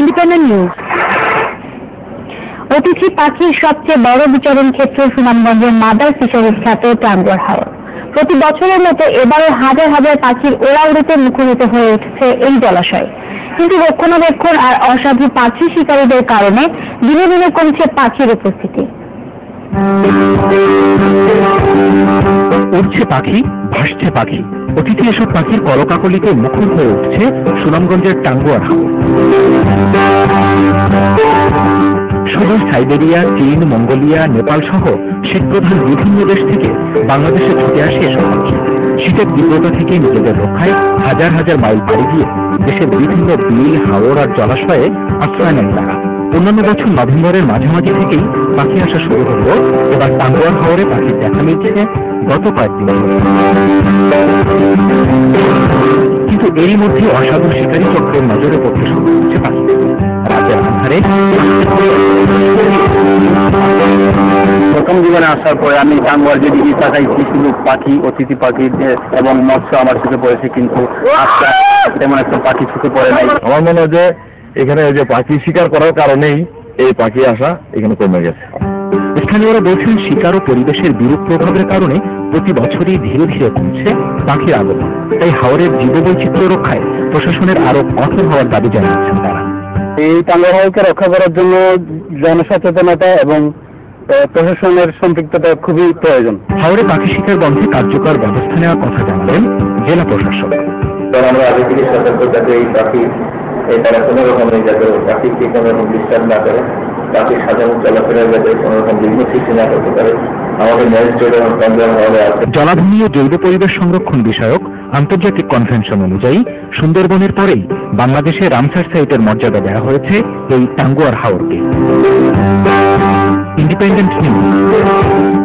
Independent news. অতিথি পাখির সবচেয়ে বড় বিচরণ ক্ষেত্র সুনামগঞ্জের মাদার ফিশারিজ খ্যাত টাঙ্গুয়ার হাওর। প্রতি বছরের মতো এবারও হাজার হাজার পাখির ওড়াউড়িতে মুখরিত হয়ে উঠছে এই জলাশয়। কিন্তু রক্ষণাবেক্ষণ আর অসাধু পাখি শিকারীদের কারণে দিনে দিনে কমছে পাখির উপস্থিতি। উড়ছে পাখি, ভাসছে পাখি, অতিথি এসব পাখির কলকাকলিতে মুখর হয়ে উঠছে সুনামগঞ্জের টাঙ্গুয়ার হাওর। শুধু সাইবেরিয়া, চীন, মঙ্গোলিয়া, নেপাল সহ শীতপ্রধান বিভিন্ন দেশ থেকে বাংলাদেশে ছুটে আসে এসব পাখি। শীতের তীব্রতা থেকে নিজেদের রক্ষায় হাজার হাজার মাইল পাড়ি দিয়ে দেশের বিভিন্ন বিল, হাওর আর জলাশয়ে আশ্রয় নেন তারা। অন্যান্য বছর নভেম্বরের মাঝামাঝি থেকেই পাখি আসা শুরু হলেও এবার টাঙ্গুয়ার হাওরে পাখির দেখা মিলছে গত কয়েকদিন ধরে। কিন্তু এরই মধ্যে অসাধু শিকারী চক্রের নজরে পড়তে শুরু হচ্ছে পাখি। রাতের আন্ধারে প্রথম জীবনে আসার পরে আমি টাঙ্গুয়ার যেদিকে তাকাইছি শুধু পাখি, অতিথি পাখি এবং মৎস্য আমার চোখে পড়েছে, কিন্তু আজকে তেমন একটা পাখি চোখে পড়ে নাই। আমার মনে হয় যে এখানে যে পাখি শিকার করার কারণেই এই পাখি আসা এখানে কমে গেছে। স্থানীয়রা বলছেন শিকার ও পরিবেশের বিরূপ প্রভাবের কারণে প্রতি বছরই ধীরে ধীরে কমছে পাখির আগমন। তাই হাওরের জীববৈচিত্র্য রক্ষায় প্রশাসনের আরো কঠোর হওয়ার দাবি জানিয়েছেন তারা। এই টাঙ্গুয়ার হাওরকে রক্ষা করার জন্য জনসচেতনতা এবং প্রশাসনের সম্পৃক্ততা খুবই প্রয়োজন। হাওরে পাখি শিকার বন্ধে কার্যকর ব্যবস্থা নেওয়ার কথা জানালেন জেলা প্রশাসক। আমরা আগে থেকে সতর্ক যাতে এই পাখি তারা কোনো রকমের যাতে পাখিকে কোনো রকম ডিস্টার্ব না করে, পাখির সাধারণ চলাফেরা যাতে কোনো রকম বিঘ্ন সৃষ্টি না করতে পারে আমাদের ম্যাজিস্ট্রেট এবং টাঙ্গুয়ার হাওরে আছে। জলাভূমি ও জৈব পরিবেশ সংরক্ষণ বিষয়ক আন্তর্জাতিক কনভেনশন অনুযায়ী সুন্দরবনের পরেই বাংলাদেশে রামসার সাইটের মর্যাদা দেওয়া হয়েছে এই টাঙ্গুয়ার হাওরকে। Independent news.